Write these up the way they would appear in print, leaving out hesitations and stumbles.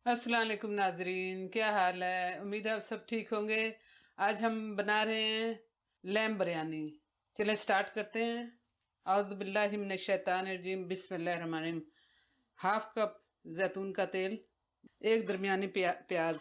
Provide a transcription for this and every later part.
अस्सलाम वालेकुम नाजरीन, क्या हाल है। उम्मीद है आप सब ठीक होंगे। आज हम बना रहे हैं लैम बिरयानी। चलें स्टार्ट करते हैं। औज़ु बिल्लाहि मिनश शैतानिर रजीम, बिस्मिल्लाहिर रहमानिर रहीम। हाफ कप जैतून का तेल, एक दरमियानी प्याज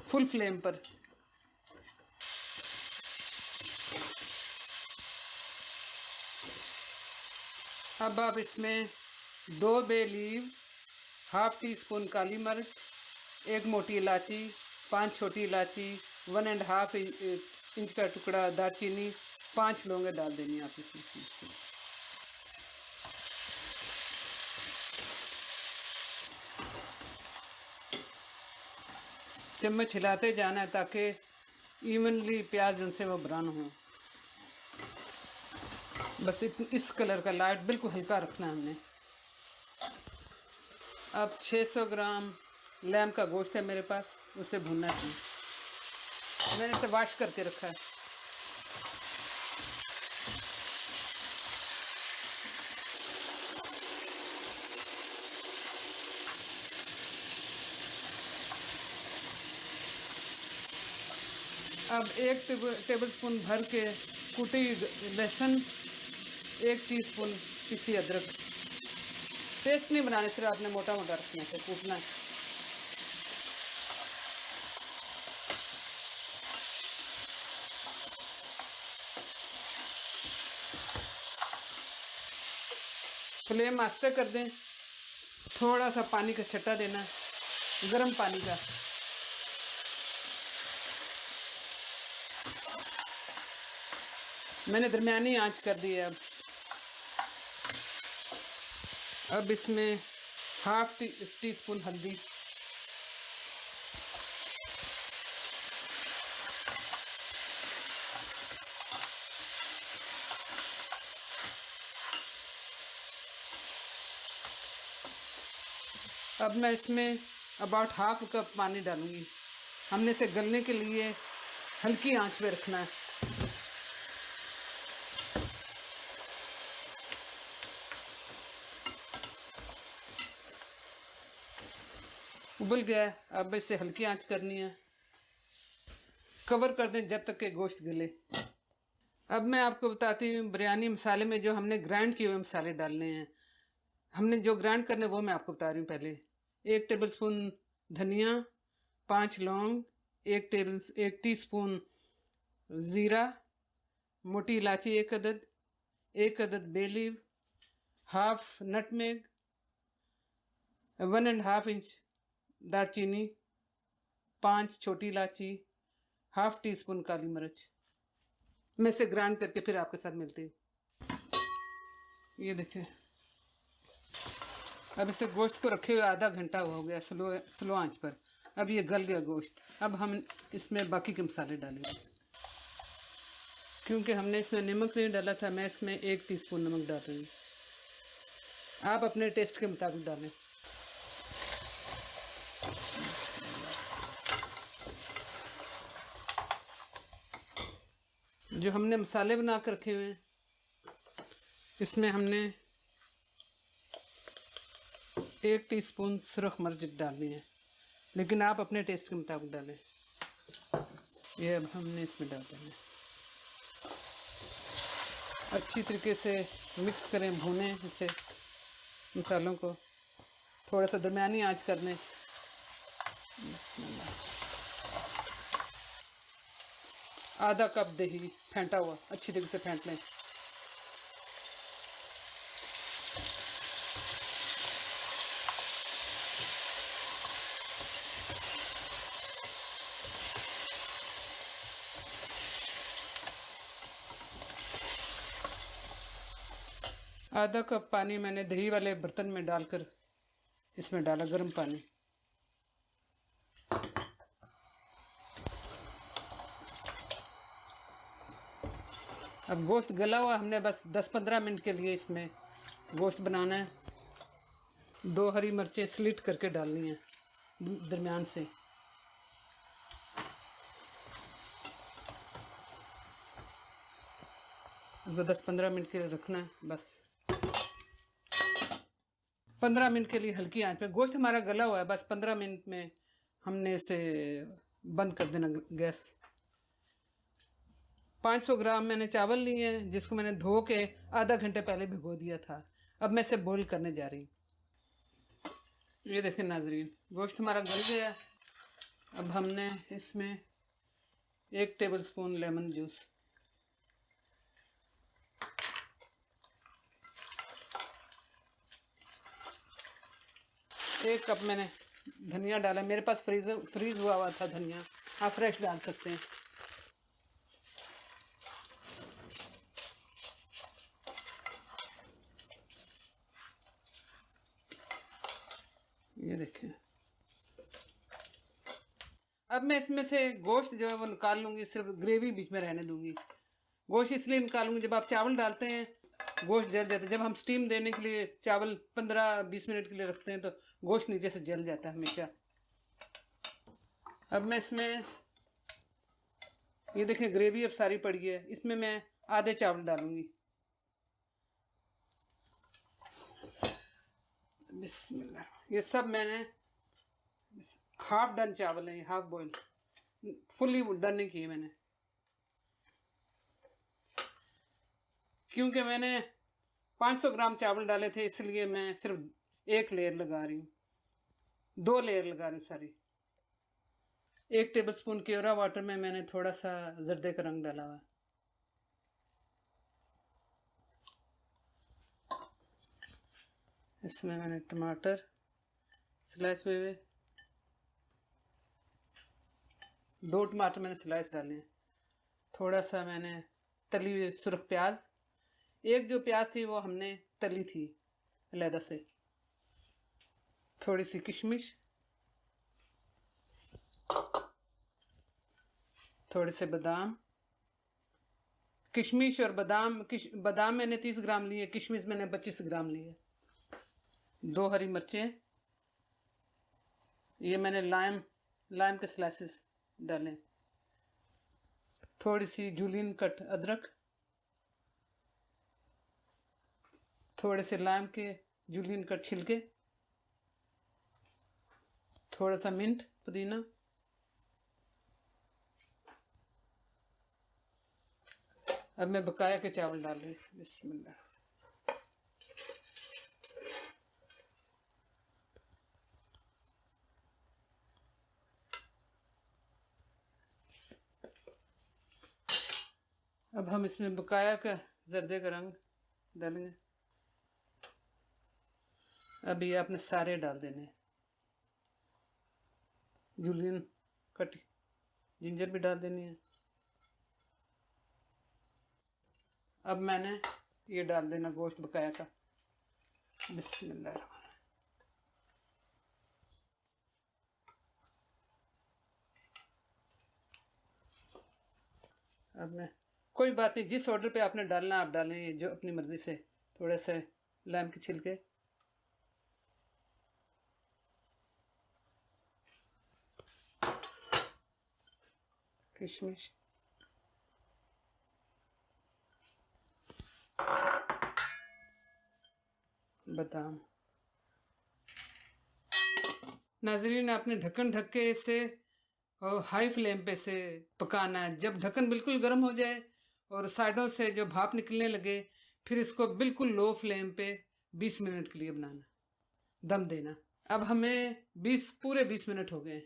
फुल फ्लेम पर। अब आप इसमें 2 बे लीव, हाफ टी स्पून काली मिर्च, एक मोटी इलायची, 5 छोटी इलायची, 1.5 इंच का टुकड़ा दालचीनी, 5 लौंगे डाल देनी आप इसमें। चम्मच हिलाते जाना है ताकि इवनली प्याज उनसे वो ब्राउन हो। बस इस कलर का लाइट बिल्कुल हल्का रखना है हमने। अब 600 ग्राम लैम का गोश्त है मेरे पास, उसे भूनना है। मैंने इसे वॉश करके रखा है। अब 1 टेबल स्पून भर के कुटी लहसुन, 1 टीस्पून पिसी अदरक। पेस्ट नहीं बनाने, सिर्फ आपने मोटा मोटा रखना है, कूटना है। फ्लेम आस्ते कर दें। थोड़ा सा पानी का छट्टा देना है, गर्म पानी का। मैंने दरमियानी आंच कर दी है। अब इसमें हाफ टी स्पून हल्दी, अब मैं इसमें अबाउट हाफ कप पानी डालूंगी। हमने इसे गलने के लिए हल्की आंच पे रखना है। उबल गया, अब इसे हल्की आंच करनी है। कवर कर दें जब तक कि गोश्त गले। अब मैं आपको बताती हूँ बिरयानी मसाले में जो हमने ग्राइंड किए हुए मसाले डालने हैं। हमने जो ग्राइंड करने वो मैं आपको बता रही हूँ। पहले 1 टेबल स्पून धनिया, 5 लौंग, 1 टीस्पून ज़ीरा, मोटी इलायची 1 अदद, 1 अदद बे लीव, हाफ नटमेग, 1.5 इंच दालचीनी, 5 छोटी इलायची, हाफ टी स्पून काली मिर्च। मैं इसे ग्राइंड करके फिर आपके साथ मिलती हूँ। ये देखें, अब इसे गोश्त को रखे हुए आधा घंटा हो गया स्लो आंच पर। अब ये गल गया गोश्त। अब हम इसमें बाकी के मसाले डालेंगे। क्योंकि हमने इसमें नमक नहीं डाला था, मैं इसमें 1 टीस्पून नमक डाल रही हूँ। आप अपने टेस्ट के मुताबिक डालें। जो हमने मसाले बना कर रखे हुए हैं, इसमें हमने 1 टीस्पून सुरख मिर्च डालनी है, लेकिन आप अपने टेस्ट के मुताबिक डालें। ये अब हमने इसमें डाल देना है। अच्छी तरीके से मिक्स करें, भूनें इसे मसालों को। थोड़ा सा दरमियानी आंच कर लें। आधा कप दही फेंटा हुआ अच्छी तरीके से फेंट लें। आधा कप पानी मैंने दही वाले बर्तन में डालकर इसमें डाला, गर्म पानी। अब गोश्त गला हुआ, हमने बस 10-15 मिनट के लिए इसमें गोश्त बनाना है। 2 हरी मिर्चें स्लिट करके डालनी है दरमियान से। उसको 10-15 मिनट के लिए रखना है बस। 15 मिनट के लिए हल्की आंच पे। गोश्त हमारा गला हुआ है, बस 15 मिनट में हमने इसे बंद कर देना गैस। 500 ग्राम मैंने चावल लिए हैं, जिसको मैंने धो के आधा घंटे पहले भिगो दिया था। अब मैं इसे बॉईल करने जा रही हूँ। ये देखें नाजरीन, गोश्त हमारा गल गया। अब हमने इसमें 1 टेबलस्पून लेमन जूस, 1 कप मैंने धनिया डाला। मेरे पास फ्रीज हुआ था धनिया, आप फ्रेश डाल सकते हैं। ये देखें। अब मैं इसमें से गोश्त जो है वो निकाल लूँगी, सिर्फ ग्रेवी बीच में रहने दूँगी। गोश्त इसलिए निकालूंगी, जब आप चावल डालते हैं गोश्त जल जाता है। जब हम स्टीम देने के लिए चावल 15-20 मिनट के लिए रखते हैं तो गोश्त नीचे से जल जाता है हमेशा। अब मैं इसमें, ये देखें ग्रेवी अब सारी पड़ी है, इसमें मैं आधे चावल डालूंगी। बिस्मिल्लाह। ये सब मैंने हाफ डन चावल है, हाफ बॉयल, फुली डन नहीं किए मैंने, क्योंकि मैंने 500 ग्राम चावल डाले थे, इसलिए मैं सिर्फ 1 लेयर लगा रही हूँ, 2 लेयर लगा रही हूँ सारी। 1 टेबलस्पून केवड़ा वाटर में मैंने थोड़ा सा जर्दे का रंग डाला हुआ। इसमें मैंने टमाटर स्लाइस हुए 2 टमाटर मैंने स्लाइस डाले हैं। थोड़ा सा मैंने तली हुई सुरख प्याज, 1 जो प्याज थी वो हमने तली थी अलहदा से। थोड़ी सी किशमिश, थोड़े से बादाम। किशमिश और बादाम मैंने 30 ग्राम लिए, किशमिश मैंने 25 ग्राम लिए। 2 हरी मिर्चें, ये मैंने लाइम के स्लाइसेस डालें। थोड़ी सी जूलियन कट अदरक, थोड़े से लाइम के जूलियन कट छिलके, थोड़ा सा मिंट पुदीना, अब मैं बकाया के चावल डाल रही हूँ। बिस्मिल्लाह। अब हम इसमें बकाया का जर्दे का रंग डालेंगे। अब ये आपने सारे डाल देने। जूलियन कट जिंजर भी डाल देनी है। अब मैंने ये डाल देना गोश्त बकाया का। बिस्मिल्लाह। अब मैं, कोई बात नहीं, जिस ऑर्डर पे आपने डालना आप डालें, ये जो अपनी मर्ज़ी से। थोड़े से लाइम के छिलके, किशमिश, बादाम। नाजरीन, आपने ढक्कन ढक के इसे हाई फ्लेम पे से पकाना है। जब ढक्कन बिल्कुल गर्म हो जाए और साइडों से जो भाप निकलने लगे, फिर इसको बिल्कुल लो फ्लेम पे 20 मिनट के लिए बनाना, दम देना। अब हमें पूरे 20 मिनट हो गए।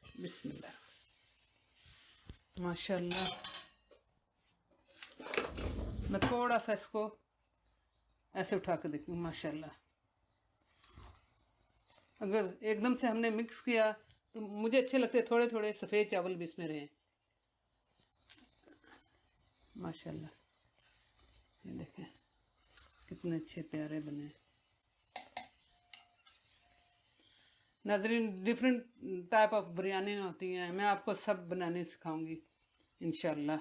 बिस्मिल्लाह। माशाल्लाह। मैं थोड़ा सा इसको ऐसे उठा के देखूँ। माशाल्लाह, अगर एकदम से हमने मिक्स किया तो मुझे अच्छे लगते हैं थोड़े थोड़े सफ़ेद चावल भी इसमें रहें। माशाल्लाह, ये देखें कितने अच्छे प्यारे बने। नाज़रीन, डिफरेंट टाइप ऑफ बिरयानी होती हैं, मैं आपको सब बनाने सिखाऊंगी इंशाल्लाह।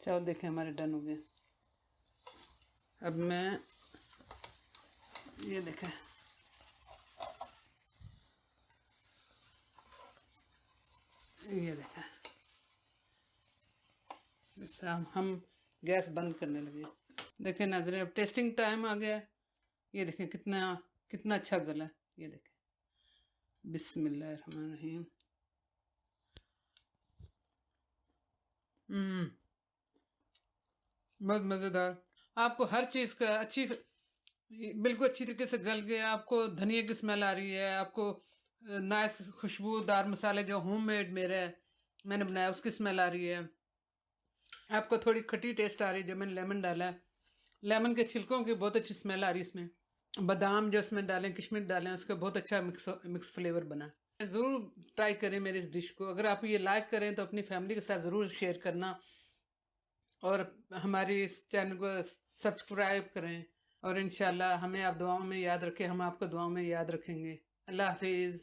चावल देखें हमारे डन हो गए। अब मैं ये देखें, ये देखें बस हम गैस बंद करने लगे। देखें नाज़रीन, अब टेस्टिंग टाइम आ गया है। ये देखें कितना कितना अच्छा गला है। ये देखें, बिस्मिल्लाहिर्रहमानिर्रहीम। बहुत मज़ेदार। आपको हर चीज़ का बिल्कुल अच्छी तरीके से गल गया। आपको धनिया की स्मेल आ रही है, आपको नाइस खुशबूदार मसाले जो होममेड मेरे मैंने बनाया उसकी स्मेल आ रही है। आपको थोड़ी खट्टी टेस्ट आ रही है जो मैंने लेमन डाला है। लेमन के छिलकों की बहुत अच्छी स्मेल आ रही है इसमें। बादाम जो इसमें डालें, किशमिश डालें, उसका बहुत अच्छा मिक्स फ्लेवर बना। ज़रूर ट्राई करें मेरी इस डिश को। अगर आप ये लाइक करें तो अपनी फैमिली के साथ ज़रूर शेयर करना, और हमारी इस चैनल को सब्सक्राइब करें। और इंशाल्लाह हमें आप दुआओं में याद रखें, हम आपको दुआओं में याद रखेंगे। अल्लाह हाफिज़।